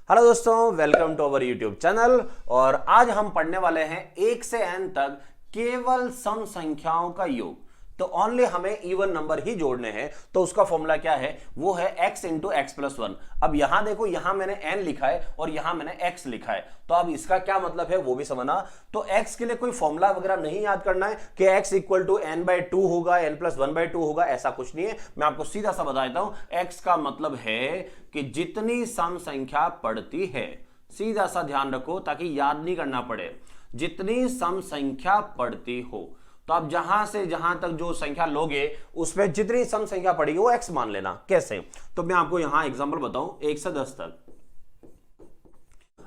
Hello दोस्तों, welcome to our YouTube channel. और आज हम पढ़ने वाले हैं 1 से n तक केवल सम संख्याओं का योग। तो ओनली हमें इवन नंबर ही जोड़ने हैं। तो उसका फॉर्मूला क्या है? वो है x into x plus one. अब यहां देखो, यहां मैंने n लिखा है और यहां मैंने x लिखा है। तो अब इसका क्या मतलब है वो भी समझना। तो x के लिए कोई फॉर्मूला वगैरह नहीं याद करना है कि x equal to n by two होगा, n plus one by two होगा, ऐसा कुछ नहीं है। मैं आपको सीधा सा बता देता हूं। x का मतलब है कि जितनी सम संख्या पड़ती है, सीधा सा ध्यान रखो ताकि याद नहीं करना पड़े, जितनी सम संख्या पड़ती हो। तो आप जहां से जहां तक जो संख्या लोगे उसमें जितनी सम संख्या पड़ेगी वो x मान लेना। कैसे? तो मैं आपको यहां एग्जांपल बताऊं। 1 से 10 तक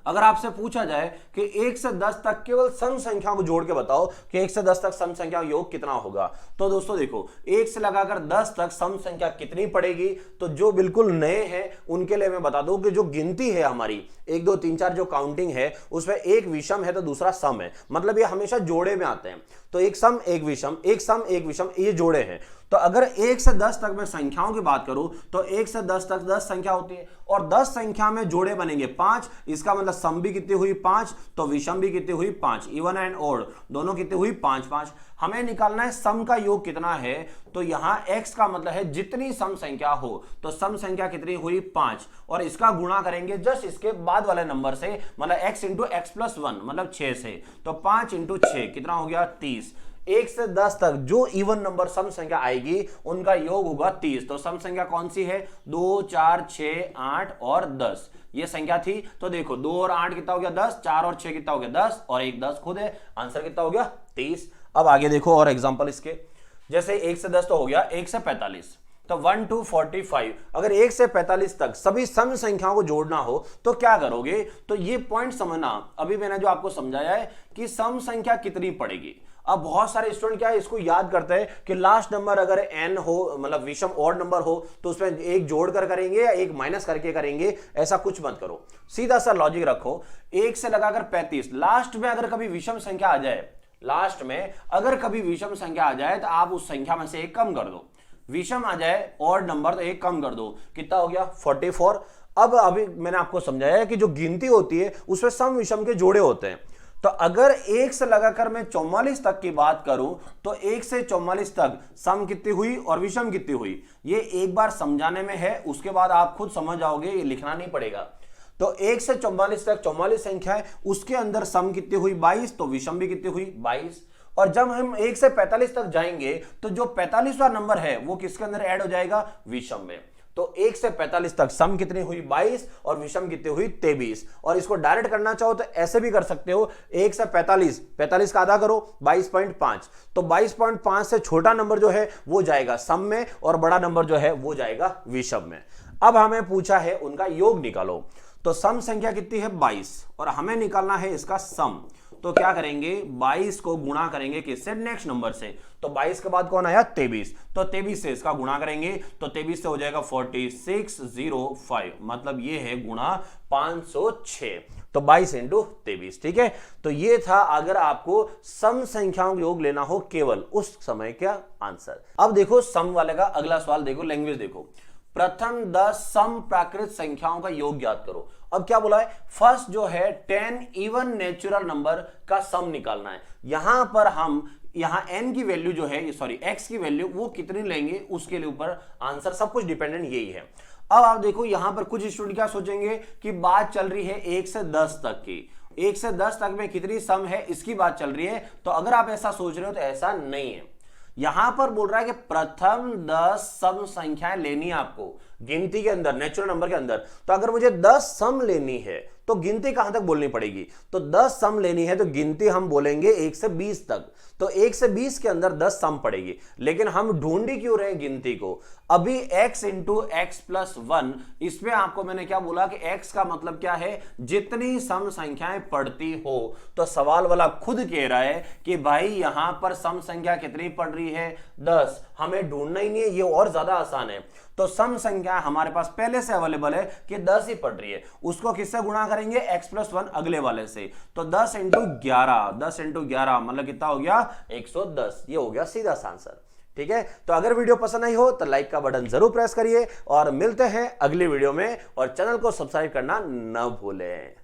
अगर आपसे पूछा जाए कि 1 से 10 तक केवल सम संख्या को जोड़ के बताओ कि 1 से 10 तक सम संख्या योग कितना होगा, तो दोस्तों देखो 1 से लगाकर 10 तक सम संख्या कितनी पड़ेगी। तो जो बिल्कुल नए हैं उनके लिए मैं बता दूं कि जो गिनती है हमारी 1 2 3 4 जो काउंटिंग है उसमें एक विषम है तो दूसरा सम है। मतलब ये हमेशा जोड़े में आते हैं। तो एक सम एक विषम, एक सम एक विषम, ये जोड़े हैं। तो अगर 1 से 10 तक मैं संख्याओं की बात करूं तो 1 से 10 तक 10 संख्या होती है और 10 संख्या में जोड़े बनेंगे 5। इसका मतलब सम भी कितनी हुई 5, तो विषम भी कितनी हुई 5। इवन एंड ओड दोनों कितनी हुई 5 5। हमें निकालना है सम का योग कितना है। तो यहां x का मतलब है जितनी सम संख्या हो। तो सम संख्या कितनी हुई 5 और इसका गुणा करेंगे जस्ट इसके बाद वाले नंबर से, मतलब x into x plus one, मतलब 6 से। तो 5 इंटू 6 कितना हो गया 30। 1 से 10 तक जो इवन नंबर सम संख्या आएगी उनका योग होगा 30। तो सम संख्या कौन सी है? 2 4 6 8 और 10 ये संख्या थी। तो देखो 2 और 8 कितना हो गया 10, 4 और 6 कितना हो गया 10 और 1 10 खुद है। आंसर कितना हो गया 30। अब आगे देखो और एग्जांपल इसके, जैसे 1 से 10 तो हो गया, 1 से 45 तो 1 to 45। अगर 1 से 45 तक सभी सम संख्याओं को जोड़ना हो तो क्या करोगे? तो ये पॉइंट समझना। अभी मैंने जो आपको समझाया है कि सम संख्या कितनी पड़ेगी। अब बहुत सारे स्टूडेंट क्या है, इसको याद करते हैं कि लास्ट नंबर अगर n हो, मतलब विषम ऑड नंबर हो, तो उसमें एक जोड़ कर करेंगे या एक माइनस करके करेंगे। ऐसा कुछ मत करो, सीधा सा लॉजिक रखो। 1 से लगाकर 35 लास्ट में अगर कभी विषम संख्या आ जाए, लास्ट में अगर कभी विषम संख्या आ जाए तो आप उस संख्या में से एक कम कर दो। विषम आ जाए ऑड नंबर तो एक कम कर दो। कितना हो गया 44। अब अभी मैंने आपको समझाया कि जो गिनती होती है उसमें सम विषम के जोड़े होते हैं। तो अगर 1 से लगाकर मैं 44 तक की बात करूं तो 1 से 44 तक सम कितनी हुई और विषम कितनी हुई, ये एक बार समझाने में है, उसके बाद आप खुद समझ जाओगे, ये लिखना नहीं पड़ेगा। तो 1 से 44 तक 44 संख्या है, उसके अंदर सम कितनी हुई 22, तो विषम भी कितनी हुई 22। और जब हम 1 से 45 तक जाएंगे तो जो 45वां नंबर है वो किसके अंदर ऐड हो जाएगा? विषम में। तो 1 से 45 तक सम कितनी हुई 22 और विषम कितनी हुई 23। और इसको डायरेक्ट करना चाहो तो ऐसे भी कर सकते हो। 1 से 45 का आधा करो 22.5। तो 22.5 से छोटा नंबर जो है वो जाएगा सम में और बड़ा नंबर जो है वो जाएगा विषम में। अब हमें पूछा है उनका योग निकालो। तो सम संख्या कितनी है 22 और हमें निकालना है इसका सम। तो क्या करेंगे? 22 को गुणा करेंगे किससे? नेक्स्ट नंबर से। तो 22 के बाद कौन आया 23। तो 23 से इसका गुणा करेंगे तो 23 से हो जाएगा 4605, मतलब ये है गुणा 506। तो 22 इंटू 23। ठीक है, तो ये था अगर आपको सम संख्याओं का योग लेना हो केवल उस समय का आंसर। अब देखो सम वाले का अगला सवाल देखो, लैंग्वेज देखो। प्रथम 10 सम प्राकृत संख्याओं का योग ज्ञात करो। अब क्या बोला है? फर्स्ट जो है 10 इवन नेचुरल नंबर का सम निकालना है। यहां पर हम n की वैल्यू जो है, सॉरी x की वैल्यू वो कितनी लेंगे उसके लिए ऊपर आंसर, सब कुछ डिपेंडेंट यही है। अब आप देखो यहां पर कुछ स्टूडेंट क्या सोचेंगे कि बात चल रही है 1 से 10 तक की, 1 से 10 तक में कितनी सम है इसकी बात चल रही है। तो अगर आप ऐसा सोच रहे हो तो ऐसा नहीं है। यहां पर बोल रहा है कि प्रथम 10 सम संख्याएं लेनी है आपको गिनती के अंदर, नेचुरल नंबर के अंदर। तो अगर मुझे 10 सम लेनी है तो गिनती कहां तक बोलनी पड़ेगी? तो 10 सम लेनी है तो गिनती हम बोलेंगे 1 से 20 तक। तो 1 से 20 के अंदर 10 सम पड़ेगी। लेकिन हम ढूंढी क्यों रहे गिनती को? अभी x into x plus one, इसमें आपको मैंने क्या बोला कि x का मतलब क्या है? जितनी सम संख्याएं पढ़ती हो। तो सवाल वाला खुद कह रहा है कि भाई यहां पर सम संख्या कितनी पढ़ रही है 10। हमें ढूंढना ही नहीं है, ये और ज्यादा आसान है। तो सम संख्या हमारे पास पहले से अवेलेबल है कि 10 ही पढ़ रही है। उसको किससे गुणा करेंगे? x प्लस वन अगले वाले से। तो 10 इंटू 11, 10 इंटू 11 मतलब कितना हो गया 110। ये हो गया सीधा सा आंसर। ठीक है, तो अगर वीडियो पसंद आई हो तो लाइक का बटन जरूर प्रेस करिए और मिलते हैं अगली वीडियो में, और चैनल को सब्सक्राइब करना न भूलें।